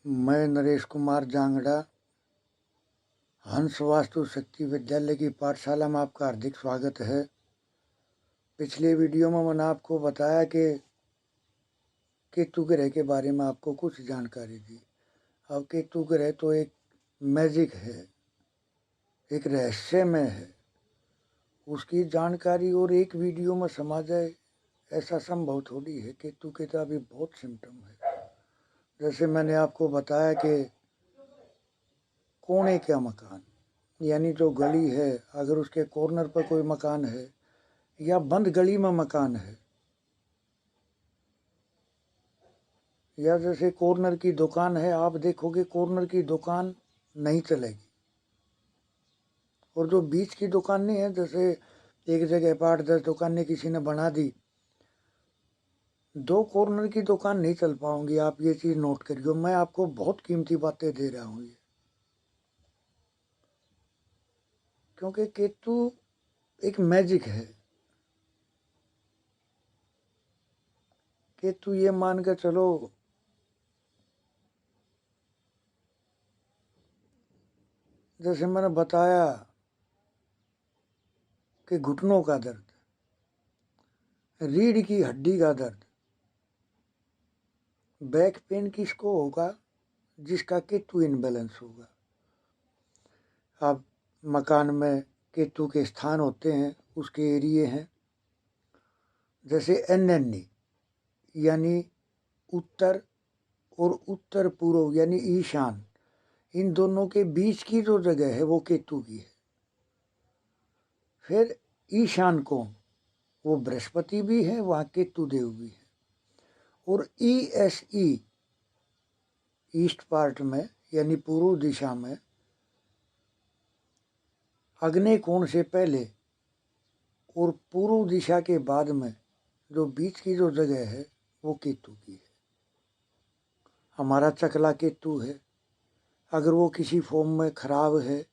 मैं नरेश कुमार जांगड़ा हंस वास्तु शक्ति विद्यालय की पाठशाला में आपका हार्दिक स्वागत है। पिछले वीडियो में मैंने आपको बताया कि केतु ग्रह के बारे में आपको कुछ जानकारी दी। अब केतु ग्रह तो एक मैजिक है, एक रहस्यमय है। उसकी जानकारी और एक वीडियो में समा जाए ऐसा संभव थोड़ी है। केतु के तो अभी बहुत सिम्टम है। जैसे मैंने आपको बताया कि कोने का मकान यानी जो गली है, अगर उसके कॉर्नर पर कोई मकान है या बंद गली में मकान है, या जैसे कॉर्नर की दुकान है, आप देखोगे कॉर्नर की दुकान नहीं चलेगी। और जो बीच की दुकान नहीं है, जैसे एक जगह 8-10 दुकानें किसी ने बना दी, 2 कॉर्नर की दुकान नहीं चल पाओगी। आप ये चीज़ नोट करिए। मैं आपको बहुत कीमती बातें दे रहा हूँ ये, क्योंकि केतु एक मैजिक है। केतु ये मान के चलो जैसे मैंने बताया कि घुटनों का दर्द, रीढ़ की हड्डी का दर्द, बैक पेन किसको होगा? जिसका केतु इनबैलेंस होगा। अब मकान में केतु के स्थान होते हैं, उसके एरिए हैं। जैसे NNE यानी उत्तर और उत्तर पूर्व यानी ईशान, इन दोनों के बीच की जो जगह है वो केतु की है। फिर ईशान कोण, वो बृहस्पति भी है, वहाँ केतु देव भी है। और ESE ईस्ट पार्ट में यानी पूर्व दिशा में, अग्नि कोण से पहले और पूर्व दिशा के बाद में जो बीच की जो जगह है वो केतु की है। हमारा चकला केतु है। अगर वो किसी फॉर्म में खराब है,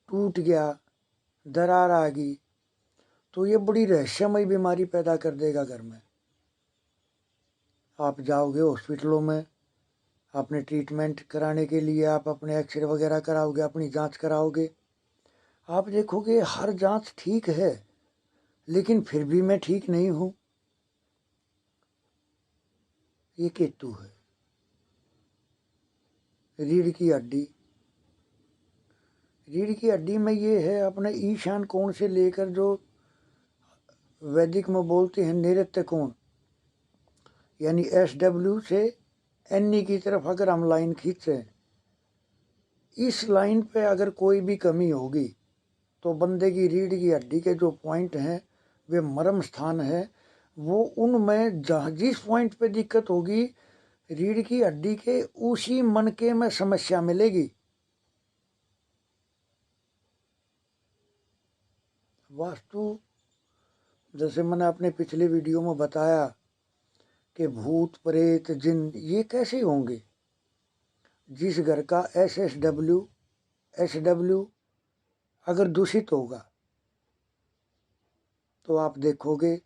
टूट गया, दरार आ गई, तो ये बड़ी रहस्यमय बीमारी पैदा कर देगा घर में। आप जाओगे हॉस्पिटलों में, अपने ट्रीटमेंट कराने के लिए आप अपने एक्सरे वगैरह कराओगे, अपनी जांच कराओगे, आप देखोगे हर जांच ठीक है, लेकिन फिर भी मैं ठीक नहीं हूँ। ये केतु है। रीढ़ की हड्डी, रीढ़ की हड्डी में ये है, अपने ईशान कोण से लेकर जो वैदिक में बोलते हैं नैऋत्य कोण यानी SW से NE की तरफ अगर हम लाइन खींचें, इस लाइन पे अगर कोई भी कमी होगी तो बंदे की रीढ़ की हड्डी के जो पॉइंट हैं, वे मर्म स्थान है, वो उनमें जिस पॉइंट पे दिक्कत होगी, रीढ़ की हड्डी के उसी मनके में समस्या मिलेगी। वास्तु, जैसे मैंने अपने पिछले वीडियो में बताया कि भूत प्रेत जिन ये कैसे होंगे? जिस घर का SW अगर दूषित होगा तो आप देखोगे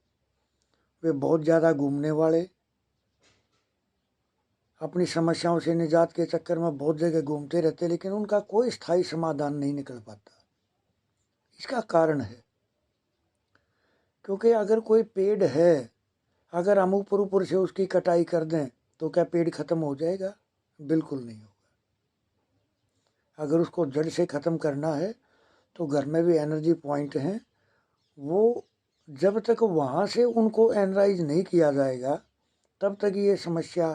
वे बहुत ज़्यादा घूमने वाले, अपनी समस्याओं से निजात के चक्कर में बहुत जगह घूमते रहते, लेकिन उनका कोई स्थायी समाधान नहीं निकल पाता। इसका कारण है क्योंकि अगर कोई पेड़ है, अगर हम ऊपर ऊपर से उसकी कटाई कर दें तो क्या पेड़ खत्म हो जाएगा? बिल्कुल नहीं होगा। अगर उसको जड़ से ख़त्म करना है तो घर में भी एनर्जी पॉइंट हैं, वो जब तक वहाँ से उनको एनराइज नहीं किया जाएगा तब तक ये समस्या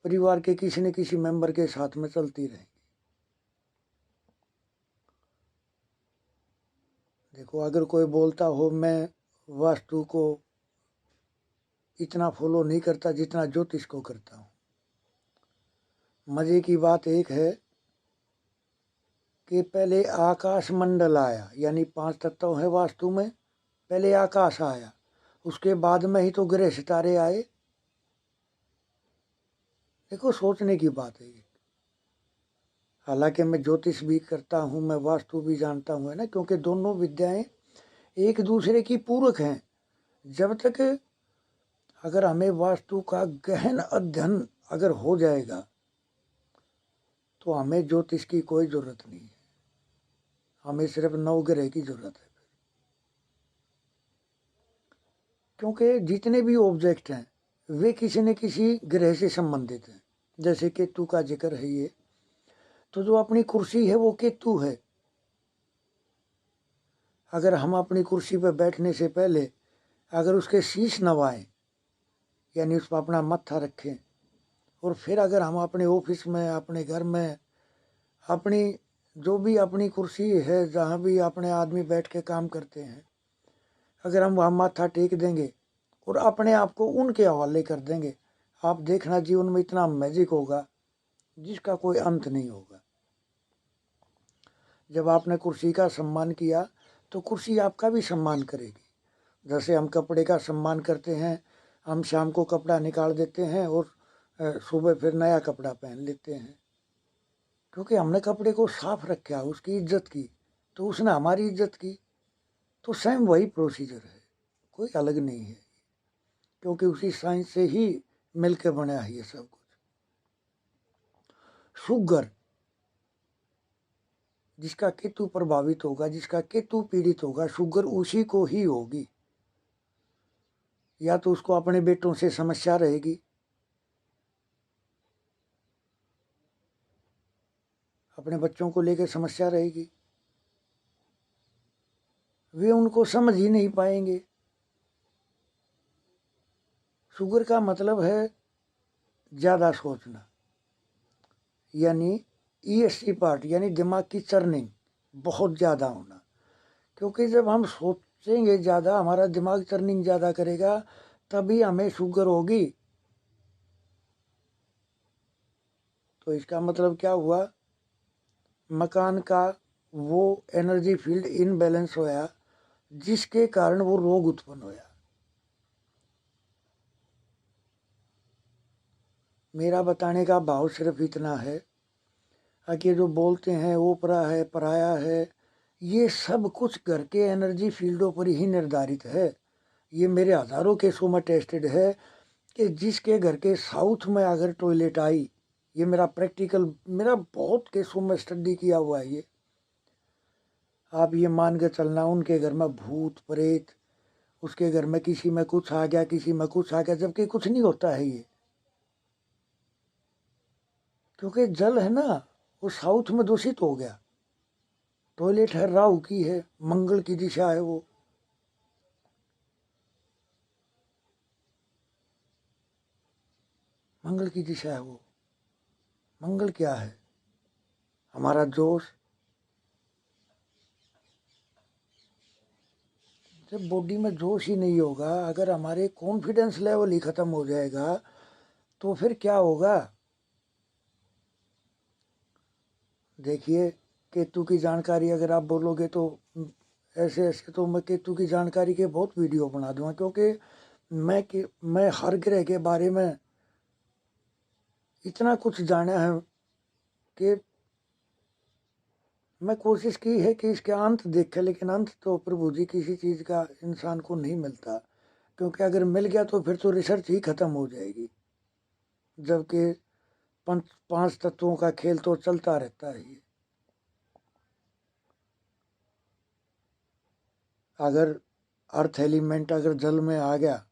परिवार के किसी न किसी मेंबर के साथ में चलती रहेगी। देखो, अगर कोई बोलता हो मैं वास्तु को इतना फॉलो नहीं करता जितना ज्योतिष को करता हूँ, मज़े की बात एक है कि पहले आकाश मंडल आया, यानी 5 तत्व है वास्तु में। पहले आकाश आया, उसके बाद में ही तो ग्रह सितारे आए। देखो, सोचने की बात है ये। हालांकि मैं ज्योतिष भी करता हूँ, मैं वास्तु भी जानता हूँ, है ना, क्योंकि दोनों विद्याएं एक दूसरे की पूरक हैं। जब तक अगर हमें वास्तु का गहन अध्ययन अगर हो जाएगा तो हमें ज्योतिष की कोई ज़रूरत नहीं है, हमें सिर्फ नवग्रह की ज़रूरत है। क्योंकि जितने भी ऑब्जेक्ट हैं वे किसी न किसी ग्रह से संबंधित हैं। जैसे केतु का जिक्र है ये, तो जो अपनी कुर्सी है वो केतु है। अगर हम अपनी कुर्सी पर बैठने से पहले अगर उसके शीश नवाएं, यानी उस पर अपना मत्था रखें, और फिर अगर हम अपने ऑफिस में, अपने घर में, अपनी जो भी अपनी कुर्सी है जहाँ भी अपने आदमी बैठ के काम करते हैं, अगर हम वहाँ माथा टेक देंगे और अपने आप को उनके हवाले कर देंगे, आप देखना जीवन में इतना मैजिक होगा जिसका कोई अंत नहीं होगा। जब आपने कुर्सी का सम्मान किया तो कुर्सी आपका भी सम्मान करेगी। जैसे हम कपड़े का सम्मान करते हैं, हम शाम को कपड़ा निकाल देते हैं और सुबह फिर नया कपड़ा पहन लेते हैं, क्योंकि हमने कपड़े को साफ रखा, उसकी इज्जत की, तो उसने हमारी इज्जत की। तो सेम वही प्रोसीजर है, कोई अलग नहीं है, क्योंकि उसी साइंस से ही मिलकर बना है ये सब कुछ। शुगर जिसका केतु प्रभावित होगा, जिसका केतु पीड़ित होगा, शुगर उसी को ही होगी। या तो उसको अपने बेटों से समस्या रहेगी, अपने बच्चों को लेकर समस्या रहेगी, वे उनको समझ ही नहीं पाएंगे। शुगर का मतलब है ज़्यादा सोचना, यानी ईएससी पार्ट, यानी दिमाग की चर्निंग बहुत ज़्यादा होना। क्योंकि जब हम सोचेंगे ज़्यादा, हमारा दिमाग चर्निंग ज़्यादा करेगा, तभी हमें शुगर होगी। तो इसका मतलब क्या हुआ, मकान का वो एनर्जी फील्ड इनबैलेंस होया, जिसके कारण वो रोग उत्पन्न होया। मेरा बताने का भाव सिर्फ इतना है कि जो बोलते हैं ओपरा है, पराया है, ये सब कुछ घर के एनर्जी फील्डों पर ही निर्धारित है। ये मेरे हज़ारों केसों में टेस्टेड है कि जिसके घर के साउथ में अगर टॉयलेट आई, ये मेरा प्रैक्टिकल, मेरा बहुत केसों में स्टडी किया हुआ है ये, आप ये मान के चलना उनके घर में भूत प्रेत, उसके घर में किसी में कुछ आ गया, किसी में कुछ आ गया, जबकि कुछ नहीं होता है ये। क्योंकि जल है ना, वो साउथ में दूषित हो गया। टॉयलेट है राहु की है, मंगल की दिशा है वो। मंगल की दिशा है वो। मंगल क्या है, हमारा जोश। जब बॉडी में जोश ही नहीं होगा, अगर हमारे कॉन्फिडेंस लेवल ही खत्म हो जाएगा, तो फिर क्या होगा। देखिए, केतु की जानकारी अगर आप बोलोगे तो ऐसे ऐसे तो मैं केतु की जानकारी के बहुत वीडियो बना दूंगा, क्योंकि मैं हर ग्रह के बारे में इतना कुछ जाना है कि मैं कोशिश की है कि इसके अंत देखे, लेकिन अंत तो प्रभु जी किसी चीज़ का इंसान को नहीं मिलता, क्योंकि अगर मिल गया तो फिर तो रिसर्च ही खत्म हो जाएगी। जबकि पांच तत्वों का खेल तो चलता रहता है। अगर अर्थ एलिमेंट अगर जल में आ गया,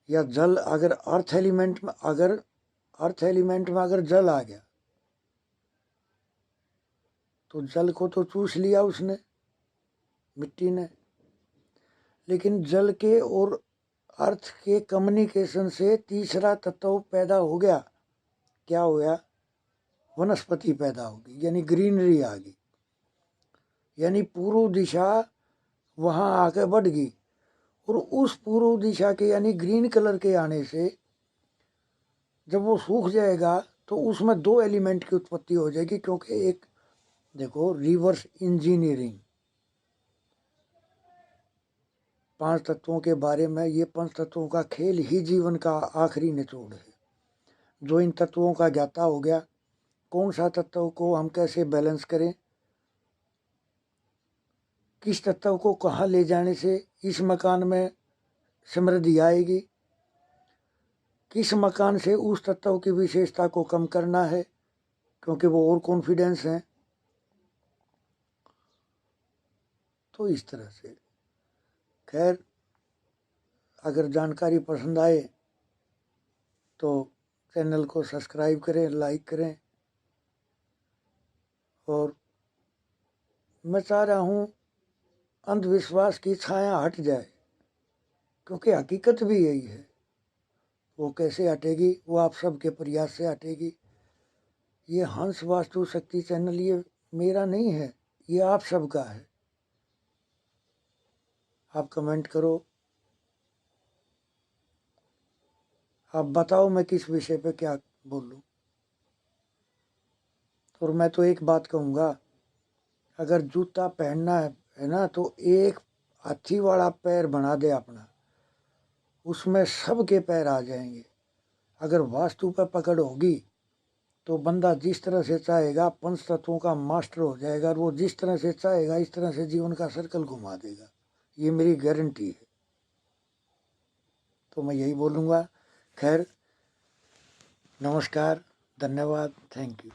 या जल अगर अर्थ एलिमेंट में, अगर अर्थ एलिमेंट में अगर जल आ गया, तो जल को तो चूस लिया उसने, मिट्टी ने। लेकिन जल के और अर्थ के कम्युनिकेशन से तीसरा तत्व पैदा हो गया। क्या हो गया, वनस्पति पैदा होगी, यानी ग्रीनरी आ गई, यानी पूर्व दिशा वहाँ आके बढ़ गई। और उस पूर्व दिशा के यानी ग्रीन कलर के आने से जब वो सूख जाएगा तो उसमें दो एलिमेंट की उत्पत्ति हो जाएगी। क्योंकि एक देखो, रिवर्स इंजीनियरिंग, पांच तत्वों के बारे में, ये पांच तत्वों का खेल ही जीवन का आखिरी निचोड़ है। जो इन तत्वों का ज्ञाता हो गया, कौन सा तत्व को हम कैसे बैलेंस करें, किस तत्व को कहाँ ले जाने से इस मकान में समृद्धि आएगी, किस मकान से उस तत्व की विशेषता को कम करना है, क्योंकि वो और कॉन्फिडेंस हैं। तो इस तरह से खैर, अगर जानकारी पसंद आए तो चैनल को सब्सक्राइब करें, लाइक करें। और मैं चाह रहा हूँ अंधविश्वास की छाया हट जाए, क्योंकि हकीकत भी यही है। वो कैसे हटेगी? वो आप सबके प्रयास से हटेगी। ये हंस वास्तु शक्ति चैनल ये मेरा नहीं है, ये आप सबका है। आप कमेंट करो, आप बताओ मैं किस विषय पे क्या बोलूं। और मैं तो एक बात कहूँगा, अगर जूता पहनना है ना, तो एक हाथी वाला पैर बना दे अपना, उसमें सबके पैर आ जाएंगे। अगर वास्तु पर पकड़ होगी तो बंदा जिस तरह से चाहेगा पंच तत्वों का मास्टर हो जाएगा, और वो जिस तरह से चाहेगा इस तरह से जीवन का सर्कल घुमा देगा। ये मेरी गारंटी है। तो मैं यही बोलूँगा। खैर, नमस्कार, धन्यवाद, थैंक यू।